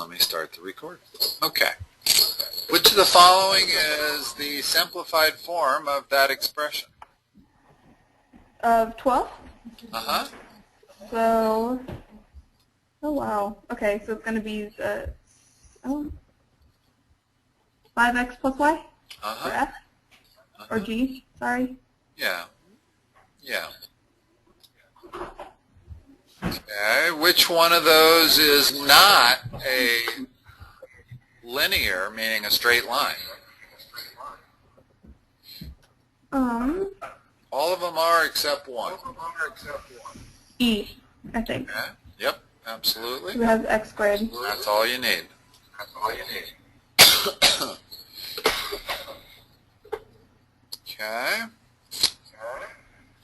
Let me start the record. Okay. Which of the following is the simplified form of that expression? Of 12? Uh-huh. So, oh wow. Okay, so it's going to be 5x plus y? Or f? Or g, sorry. Yeah. Yeah. Okay, which one of those is not a linear, meaning a straight line? All of them are except one. E, I think. Okay. Yep, absolutely. It has x squared. That's all you need. That's all you need. Okay.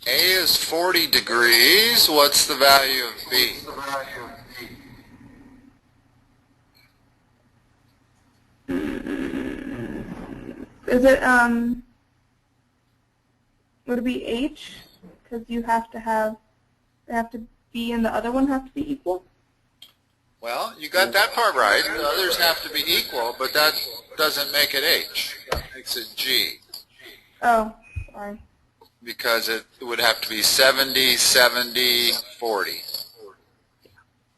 A is 40 degrees. What's the value of B? Is it, would it be h? Because you have to have, they have to be and the other one have to be equal? Well, you got that part right. The others have to be equal, but that doesn't make it h. It makes it g. Oh, sorry. Because it would have to be 70, 70, 40.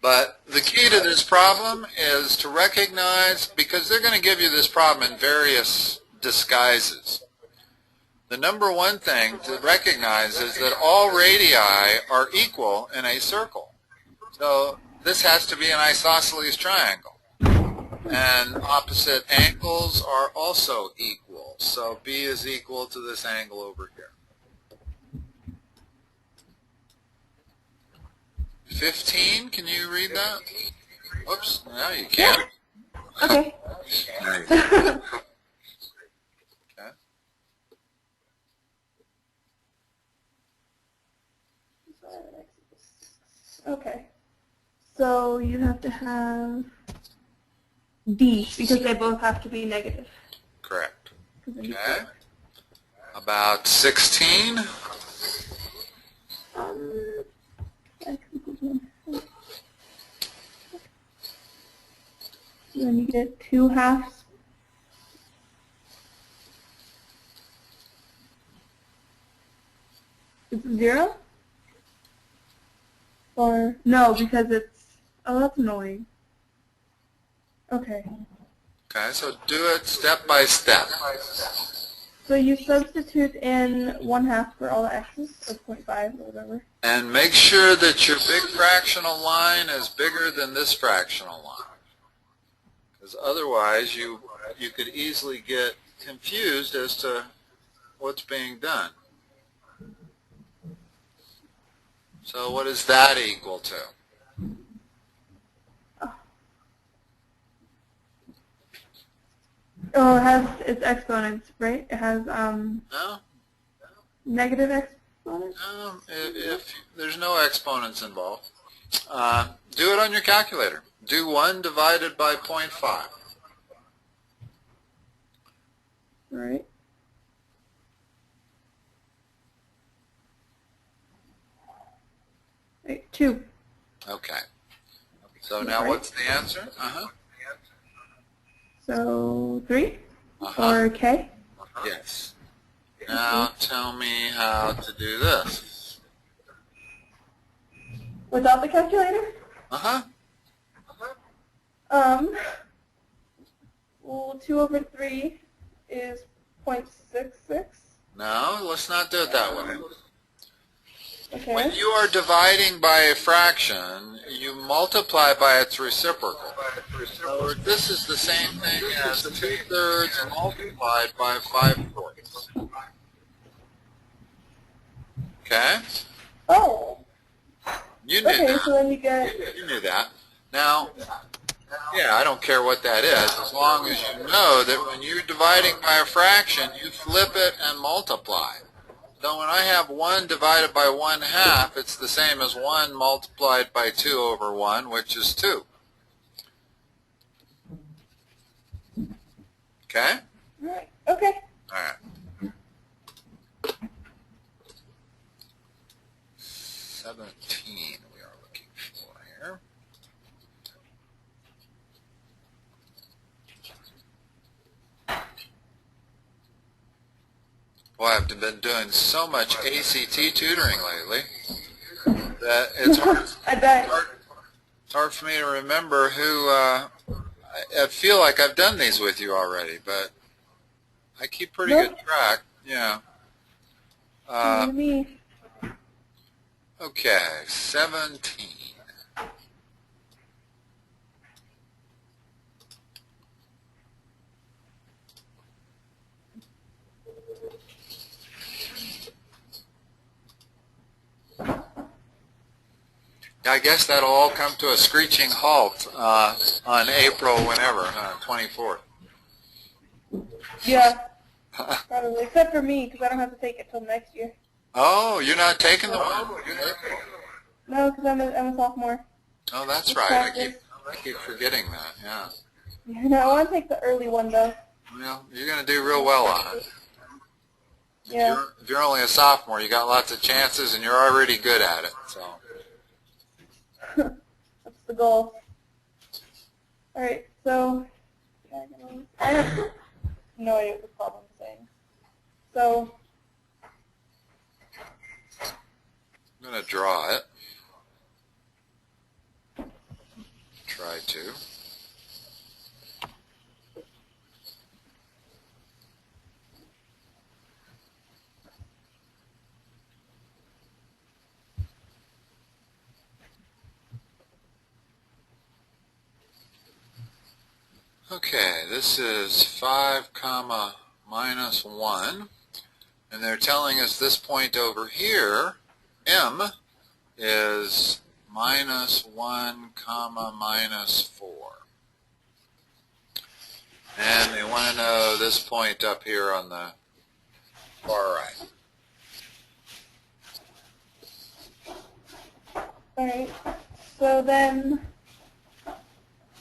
But the key to this problem is to recognize, because they're going to give you this problem in various disguises. The number one thing to recognize is that all radii are equal in a circle. So this has to be an isosceles triangle. And opposite angles are also equal. So B is equal to this angle over here. 15, can you read that? Oops, no, you can't. Okay. Okay. Okay. So you have to have D, because they both have to be negative. Correct. Okay. About 16. Then you get 2 halves. Is it 0? Or, no, because it's, oh, that's annoying. Okay. Okay, so do it step by step. So you substitute in 1/2 for all the x's, or 0.5 or whatever. And make sure that your big fractional line is bigger than this fractional line. Because otherwise you could easily get confused as to what's being done. So what is that equal to? Oh, it has its exponents, right? It has No? negative exponents? No, if there's no exponents involved. Do it on your calculator. Do 1 divided by 0.5. Right. Right, 2. Okay. So now what's the answer? So 3? Or K? Yes. Now tell me how to do this. Without the calculator? Well, 2 over 3 is 0.66. No, let's not do it that way. Okay. When you are dividing by a fraction, you multiply by its reciprocal. So this is the same thing as 2/3 multiplied by 5/4. Okay? Oh. You knew Okay, that. so then you get... You knew that. Now, yeah, I don't care what that is, as long as you know that when you're dividing by a fraction, you flip it and multiply. So when I have 1 divided by 1/2, it's the same as 1 multiplied by 2 over 1, which is 2. Okay? All right. Okay. All right. 17 we are looking for here. Boy, I've been doing so much ACT tutoring lately that it's hard, I bet. it's hard for me to remember who. I feel like I've done these with you already, but I keep pretty Nope. good track. Yeah. Me. Okay, 17. I guess that'll all come to a screeching halt on April whenever, 24th. Yeah, probably. Except for me, because I don't have to take it till next year. Oh, you're not taking the one? No, because I'm a sophomore. Oh, that's right. I keep forgetting that, yeah. No, I want to take the early one, though. Well, you're going to do real well on it. Yeah. If you're only a sophomore, you got lots of chances, and you're already good at it. So. That's the goal. Alright, so I have no idea what the problem's saying. So I'm going to draw it. Try to. Okay, this is 5 comma minus 1, and they're telling us this point over here, M, is minus 1 comma minus 4. And they want to know this point up here on the far right. alright. So then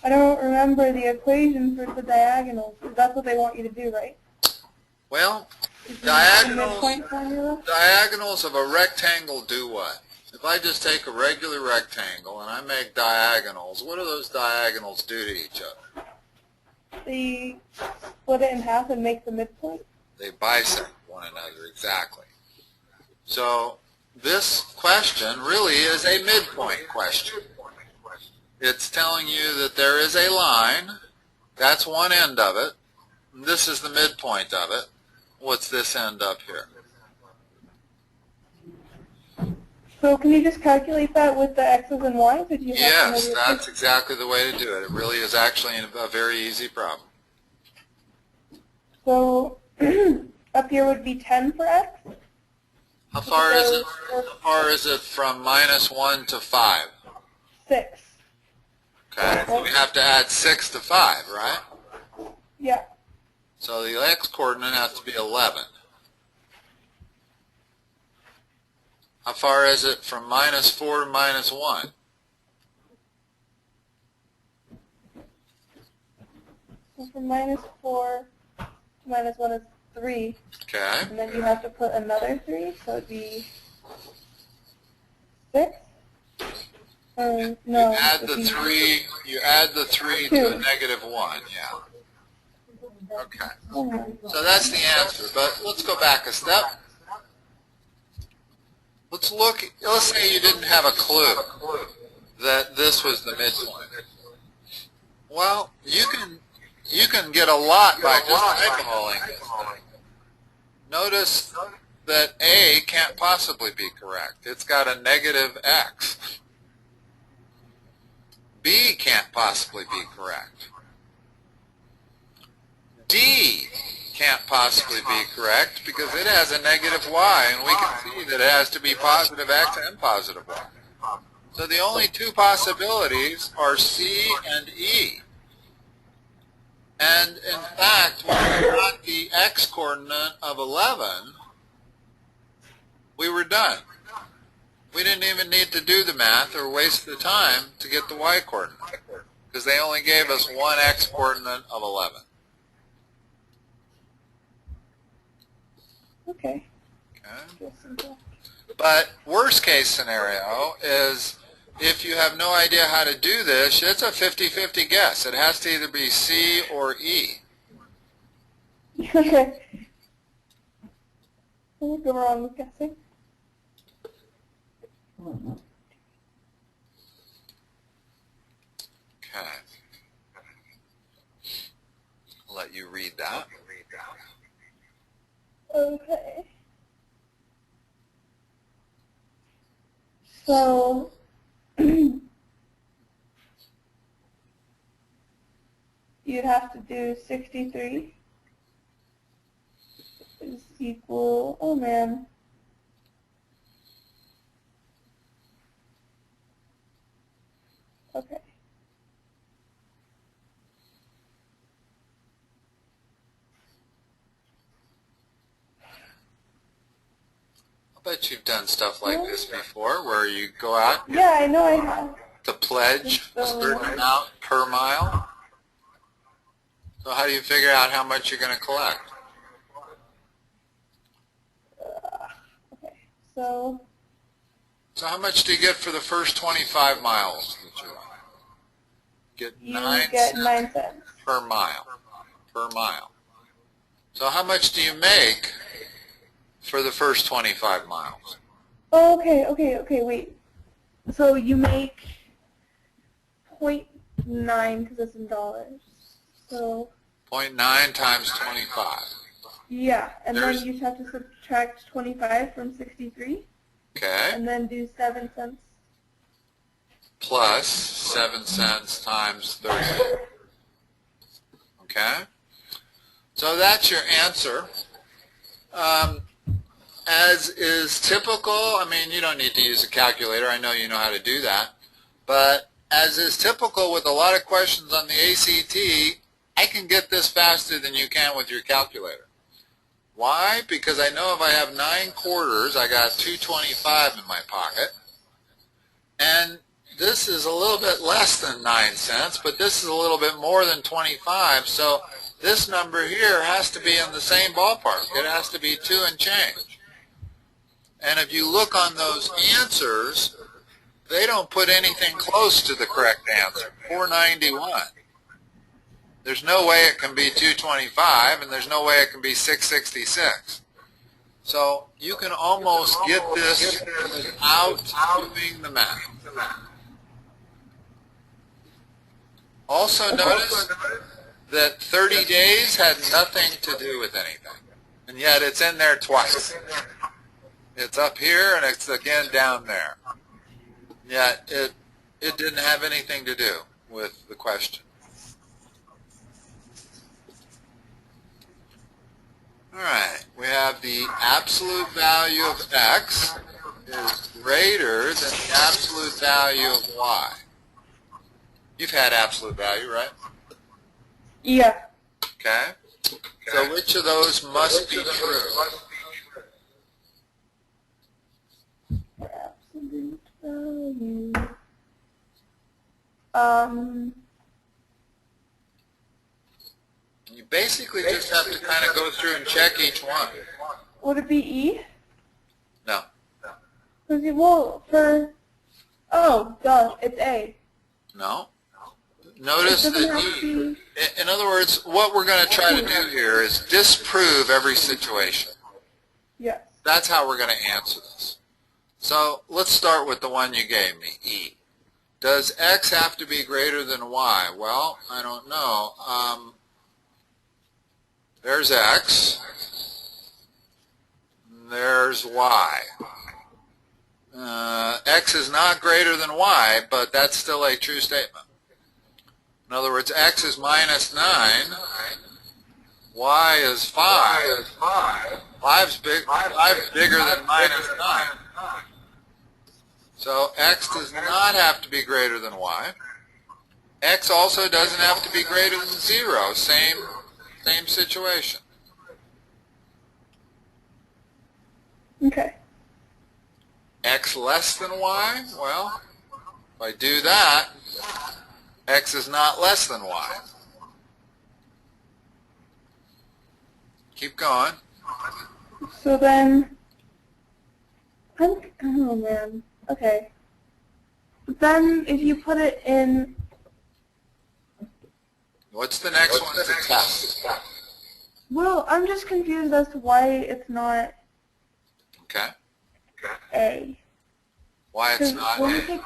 I don't remember the equation for the diagonals. That's what they want you to do, right? Well, Is the midpoint formula? diagonals of a rectangle do what? If I just take a regular rectangle and I make diagonals, what do those diagonals do to each other? They split it in half and make the midpoint? They bisect one another, exactly. So this question really is a midpoint question. It's telling you that there is a line, that's one end of it, and this is the midpoint of it. What's this end up here? So can you just calculate that with the x's and y's? Or do you have Yes, to know the that's exactly the way to do it. It really is actually a very easy problem. So up here would be 10 for x? How far is it from minus 1 to 5? 6. Okay, so we have to add 6 to 5, right? Yeah. So the x-coordinate has to be 11. How far is it from minus 4 to minus 1? So from minus 4 to minus 1 is 3. Okay. And then you have to put another 3, so it'd be 6? No. You add the 3. You add the 3 to a negative 1. Yeah. Okay. So that's the answer. But let's go back a step. Let's look. Let's say you didn't have a clue that this was the midpoint. Well, you can get a lot by just eyeballing this thing. Notice that A can't possibly be correct. It's got a negative x. B can't possibly be correct. D can't possibly be correct because it has a negative y, and we can see that it has to be positive x and positive y. So the only two possibilities are C and E. And in fact, when we got the x-coordinate of 11, we were done. We didn't even need to do the math or waste the time to get the y-coordinate because they only gave us one x-coordinate of 11. Okay. Okay. But worst case scenario is if you have no idea how to do this, it's a 50-50 guess. It has to either be C or E. Okay. I'm go wrong with guessing. Okay. I'll let you read that. Okay. So, you'd have to do 63 is equal, oh man. Okay. I bet you've done stuff like this before, where you go out Yeah, I know I have. to pledge a certain amount per mile. So how do you figure out how much you're going to collect? Okay, so how much do you get for the first 25 miles that you run? you 9 get cents 9 cents. per mile. Per mile. So how much do you make for the first 25 miles? Oh, okay, wait. So you make 0.9 because it's in dollars. So 0.9 times 25. yeah, and then you just have to subtract 25 from 63. Okay. And then do 7 cents. Plus 7 cents times 30. Okay? So that's your answer. As is typical, I mean, you don't need to use a calculator. I know you know how to do that. But as is typical with a lot of questions on the ACT, I can get this faster than you can with your calculator. Why? Because I know if I have 9 quarters, I got 2.25 in my pocket. And this is a little bit less than 9 cents, but this is a little bit more than 25. So this number here has to be in the same ballpark. It has to be 2 and change. And if you look on those answers, they don't put anything close to the correct answer, 491. There's no way it can be 225, and there's no way it can be 666. So you can almost get this without doing the math. Also notice that 30 days had nothing to do with anything, and yet it's in there twice. It's up here and it's again down there. Yet it didn't have anything to do with the question. All right, we have the absolute value of x is greater than the absolute value of y. You've had absolute value, right? Yeah. Okay. So which of those must be true? Absolute value. You basically just have to kind of go through and check each one. Would it be E? No. Well, oh, duh, it's A. No. Notice that in other words, what we're going to try to do here is disprove every situation. Yes. That's how we're going to answer this. So let's start with the one you gave me, E. Does x have to be greater than y? Well, I don't know. There's x. There's y. X is not greater than y, but that's still a true statement. In other words, x is minus 9, y is 5. 5's bigger than minus 9. So x does not have to be greater than y. X also doesn't have to be greater than 0. Same situation. Okay. X less than y? Well, if I do that, x is not less than y. Keep going. So then, oh man, okay. But then if you put it in... What's the next one to test? Well, I'm just confused as to why it's not Okay. A. Why it's not A? Okay,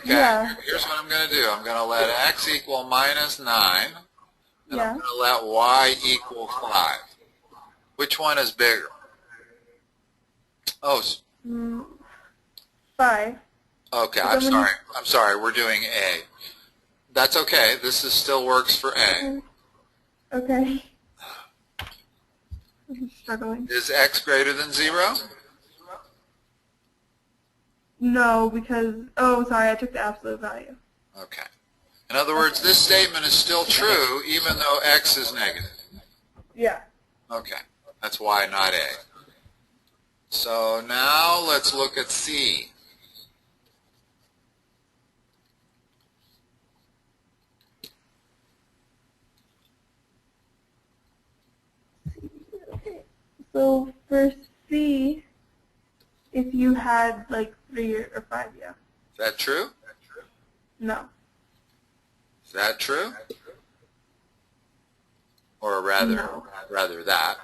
Yeah. here's what I'm going to do. I'm going to let x equal minus 9, and Yeah. I'm going to let y equal 5. Which one is bigger? Oh, 5. okay, But I'm then when sorry. I'm sorry, we're doing A. That's okay. This is still works for A. Okay. I'm struggling. Is x greater than 0? No, because, oh, sorry, I took the absolute value. Okay. In other words, this statement is still true even though x is negative. Yeah. Okay. That's why not A. So now let's look at C. Okay. So for C, if you had like 3 or 5, yeah. Is that true? No. Is that true? Or rather, No. rather that.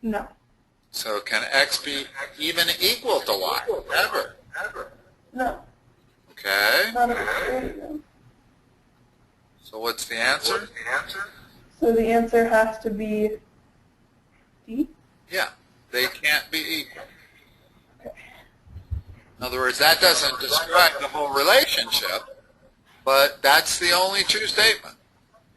No. So can x be even equal to y? Never. No. Okay. Not if it's 3, no. So what's the answer? So the answer has to be D? Yeah. They can't be equal. Okay. In other words, that doesn't describe the whole relationship, but that's the only true statement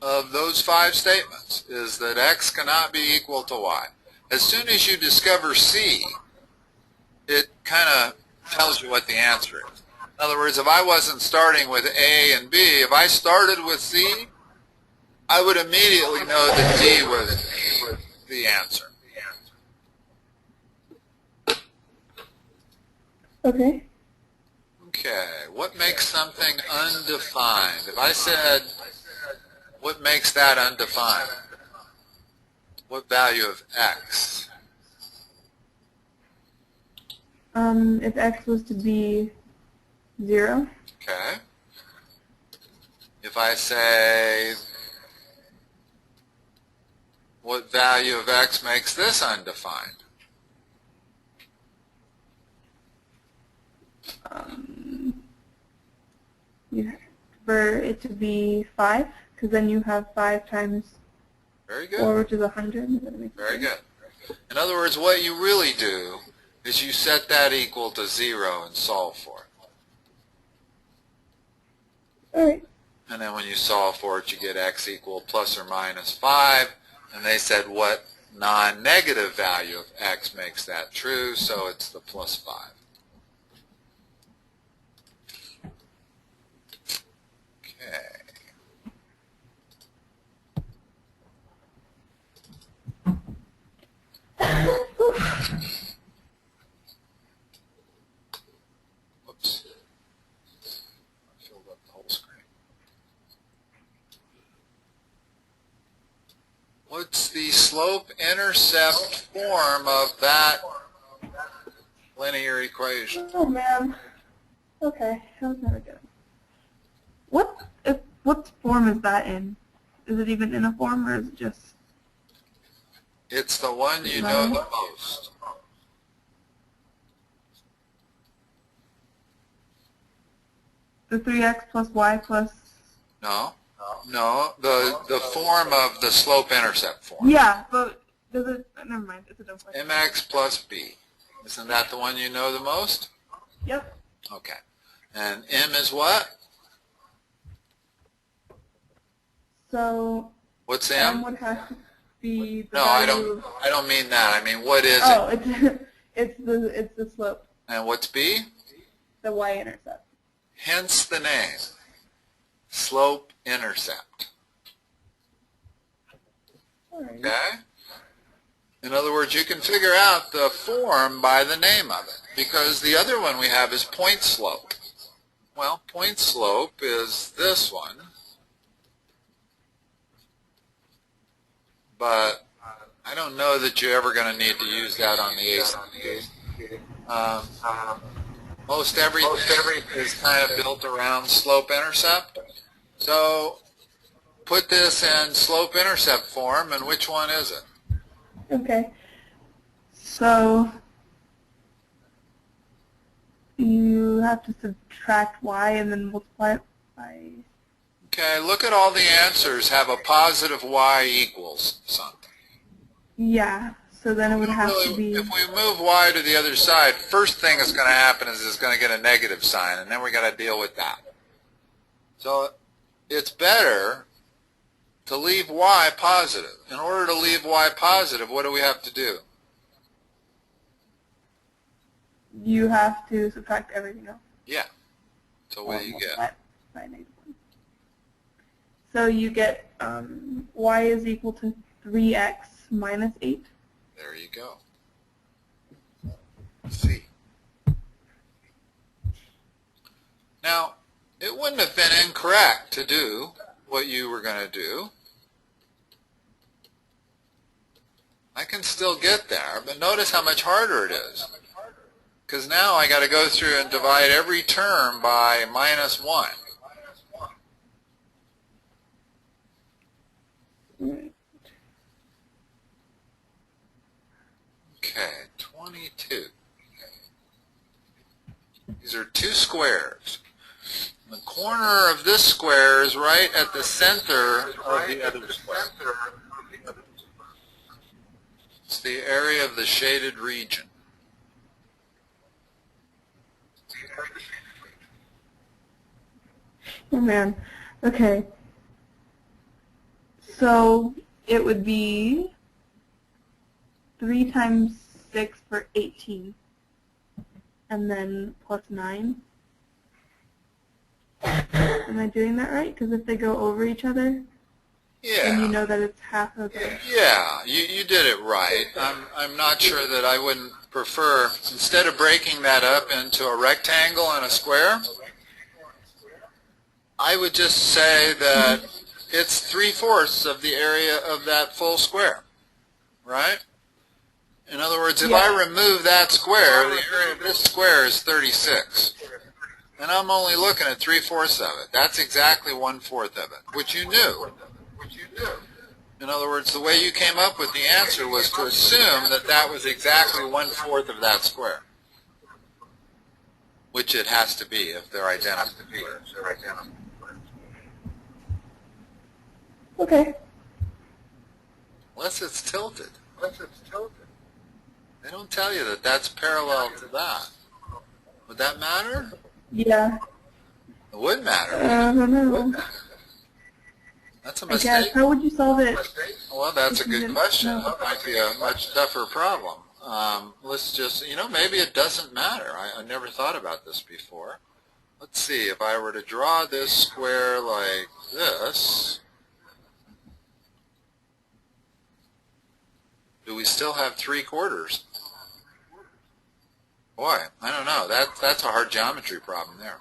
of those 5 statements, is that x cannot be equal to y. As soon as you discover C, it kind of tells you what the answer is. In other words, if I wasn't starting with A and B, if I started with C, I would immediately know that D was the answer. Okay. Okay, what makes something undefined? If I said, what makes that undefined? What value of x? If x was to be 0. Okay. If I say, what value of x makes this undefined? For it to be 5, because then you have 5 times Very good. 4, which is 100. Does that make Very sense? good. In other words, what you really do is you set that equal to 0 and solve for it. All right. And then when you solve for it, you get x equal plus or minus 5. And they said what non-negative value of x makes that true, so it's the plus 5. Okay. Whoops. I filled up the whole screen. What's the slope-intercept form of that linear equation? Oh man. Okay, that was never good. What form is that in? Is it even in a form, or is it just? It's the one you know the most. The 3x plus y plus. No, no, the form of the slope-intercept form. Yeah, but does it? Never mind. It's a dumb question. mx plus b. Isn't that the one you know the most? Yep. Okay. And m is what? So. What's M m? would have to be the No, value. I don't mean that. I mean, what is Oh, it? it's the slope, And what's b? the y-intercept. Hence the name, slope-intercept. Alright. Okay? In other words, you can figure out the form by the name of it, because the other one we have is point slope. Well, point slope is this one, but I don't know that you're ever going to need to use that on the ACT. Most everything is kind of built around slope-intercept. So put this in slope-intercept form, and which one is it? Okay. So you have to subtract y and then multiply it by... Okay, look at all the answers have a positive y equals something. Yeah, so then it would have to be... If we move y to the other side, first thing that's going to happen is it's going to get a negative sign, and then we got to deal with that. So it's better to leave y positive. In order to leave y positive, what do we have to do? You have to subtract everything else. Yeah. So what do you get? By -1. So you get y is equal to 3x minus 8. There you go. See. Now, it wouldn't have been incorrect to do what you were going to do. I can still get there, but notice how much harder it is. Because now I got to go through and divide every term by -1. Okay, 22. These are two squares. The corner of this square is right at the center of the other square. It's the area of the shaded region. Oh man. Okay. So it would be 3 times 6 for 18. And then plus 9. Am I doing that right? Because if they go over each other, then you know that it's half of the... Yeah, you did it right. I'm not sure that I wouldn't prefer, instead of breaking that up into a rectangle and a square, I would just say that it's 3/4 of the area of that full square, right? In other words, if I remove that square, the area of this square is 36. And I'm only looking at 3/4 of it. That's exactly 1/4 of it, which you knew. In other words, the way you came up with the answer was to assume that that was exactly 1/4 of that square, which it has to be if they're identical. Okay. Unless it's tilted. They don't tell you that that's parallel to that. Would that matter? Yeah. It would matter. I don't know. That's a I mistake. guess. How would you solve it? Well, that's a good question. It might be a much tougher problem. Let's just, maybe it doesn't matter. I never thought about this before. Let's see, if I were to draw this square like this, do we still have 3/4? Boy, I don't know. That's a hard geometry problem there.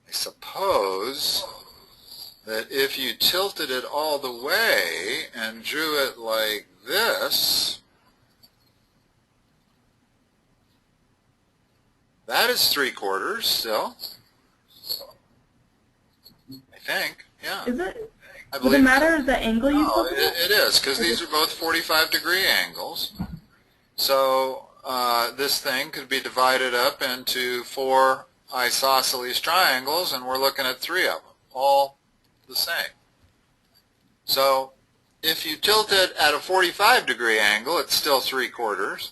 I suppose that if you tilted it all the way and drew it like this, that is 3/4 still. I think, yeah. Is it? I Does it matter the angle you No, tilted it is, because these are both 45-degree angles. So this thing could be divided up into 4 isosceles triangles, and we're looking at 3 of them, all the same. So if you tilt it at a 45-degree angle, it's still 3/4.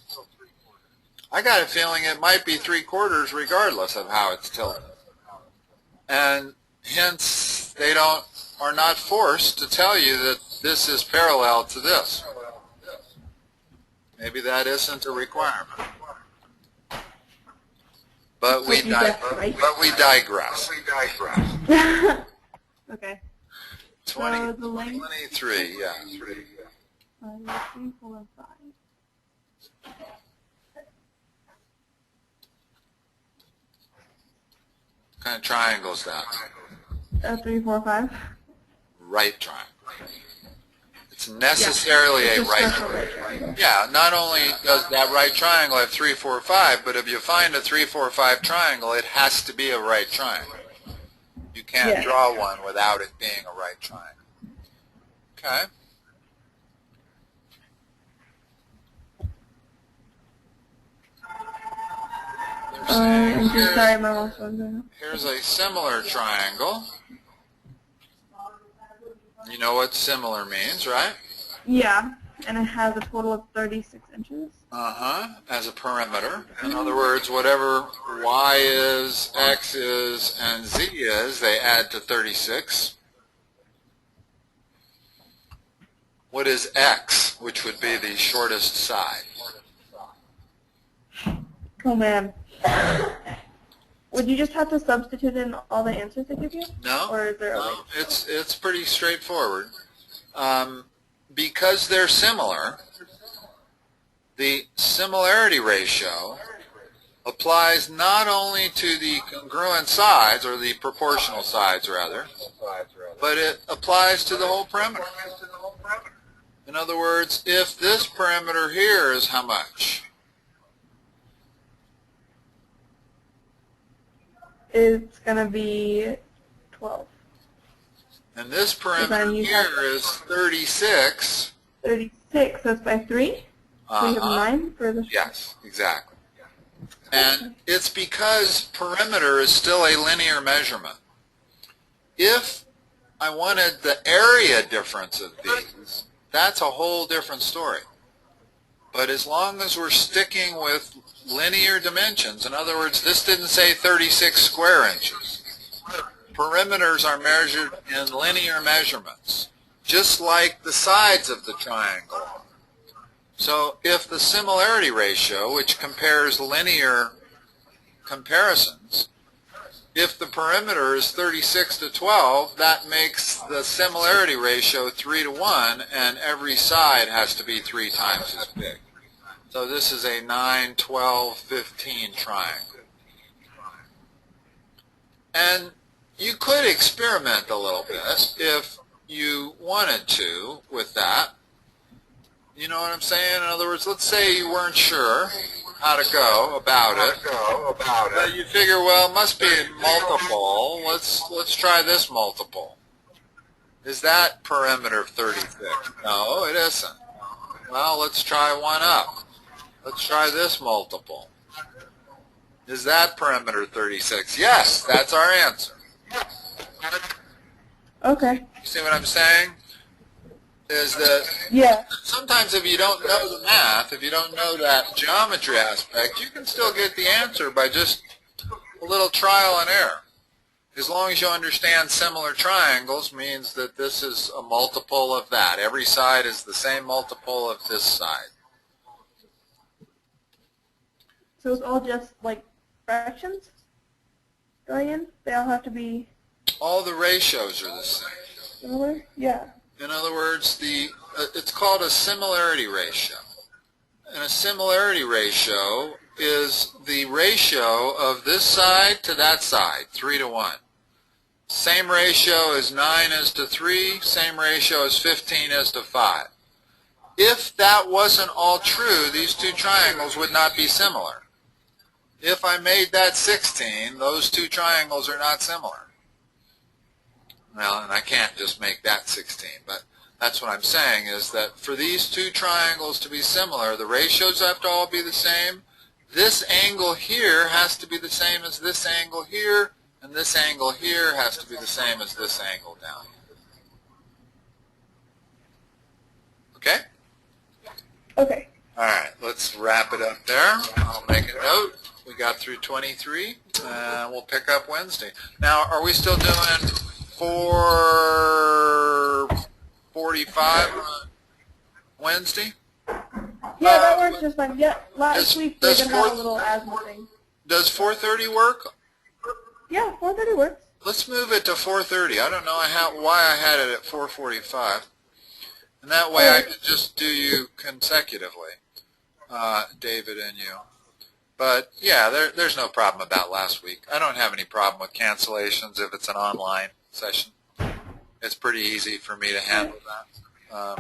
I got a feeling it might be 3/4 regardless of how it's tilted. And hence, they are not forced to tell you that this is parallel to this. Maybe that isn't a requirement. But we digress. Okay. 23, yeah. 3, 4, 5. What kind of triangle is that? 3, 4, 5. Right triangle. It's necessarily a right triangle. Yeah, not only does that right triangle have 3, 4, 5, but if you find a 3, 4, 5 triangle, it has to be a right triangle. You can't draw one without it being a right triangle. Okay. we're saying sorry, my mom's phone. here's a similar triangle. You know what similar means, right? Yeah, and it has a total of 36 inches. As a perimeter. In other words, whatever y is, x is, and z is, they add to 36. What is x, which would be the shortest side? Oh, man. Would you just have to substitute in all the answers they give you? No, or is there a way? it's pretty straightforward. Because they're similar, the similarity ratio applies not only to the congruent sides, or the proportional sides rather, but it applies to the whole perimeter. In other words, if this perimeter here is how much? It's going to be 12. And this perimeter here is 36. 36, that's by 3? So you have 9 for the... Yes, exactly. And it's because perimeter is still a linear measurement. If I wanted the area difference of these, that's a whole different story. But as long as we're sticking with linear dimensions, in other words, this didn't say 36 square inches. Perimeters are measured in linear measurements, just like the sides of the triangle. So if the similarity ratio, which compares linear comparisons, if the perimeter is 36 to 12, that makes the similarity ratio 3 to 1, and every side has to be 3 times as big. So this is a 9, 12, 15 triangle. And you could experiment a little bit if you wanted to with that. You know what I'm saying? In other words, let's say you weren't sure how to go about it. But you figure, well, it must be multiple. Let's try this multiple. Is that perimeter 36? No, it isn't. Well, let's try one up. Let's try this multiple. Is that perimeter 36? Yes, that's our answer. Okay. You see what I'm saying? Is that sometimes if you don't know the math, if you don't know that geometry aspect, you can still get the answer by just a little trial and error. As long as you understand similar triangles means that this is a multiple of that. Every side is the same multiple of this side. So it's all just like fractions going in? They all have to be... All the ratios are the same. Similar? Yeah. In other words, it's called a similarity ratio. And a similarity ratio is the ratio of this side to that side, 3 to 1. Same ratio as 9 is to 3, same ratio as 15 is to 5. If that wasn't all true, these two triangles would not be similar. If I made that 16, those two triangles are not similar. Well, and I can't just make that 16, but that's what I'm saying is that for these two triangles to be similar, the ratios have to all be the same. This angle here has to be the same as this angle here, and this angle here has to be the same as this angle down here. Okay? Okay. All right, let's wrap it up there. I'll make a note. We got through 23. We'll pick up Wednesday. Now, are we still doing 4:45 on Wednesday? Yeah, that works just fine. Yeah, last week we did have a little asthma thing. Does 4:30 work? Yeah, 4:30 works. Let's move it to 4:30. I don't know why I had it at 4:45. And that way I could just do you consecutively, David and you. But, yeah, there's no problem about last week. I don't have any problem with cancellations if it's an online session. It's pretty easy for me to handle that.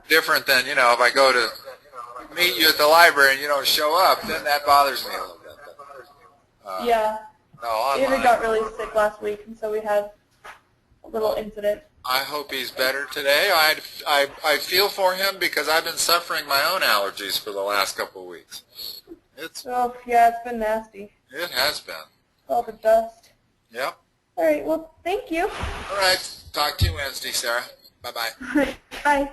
Different than, if I go to meet you at the library and you don't show up, then that bothers me a little bit. But, yeah. No, online. David got really sick last week, and so we had a little incident. I hope he's better today. I feel for him because I've been suffering my own allergies for the last couple of weeks. Oh, yeah, it's been nasty. It has been. All the dust. Yep. All right, well, thank you. All right. Talk to you Wednesday, Sarah. Bye-bye. Bye.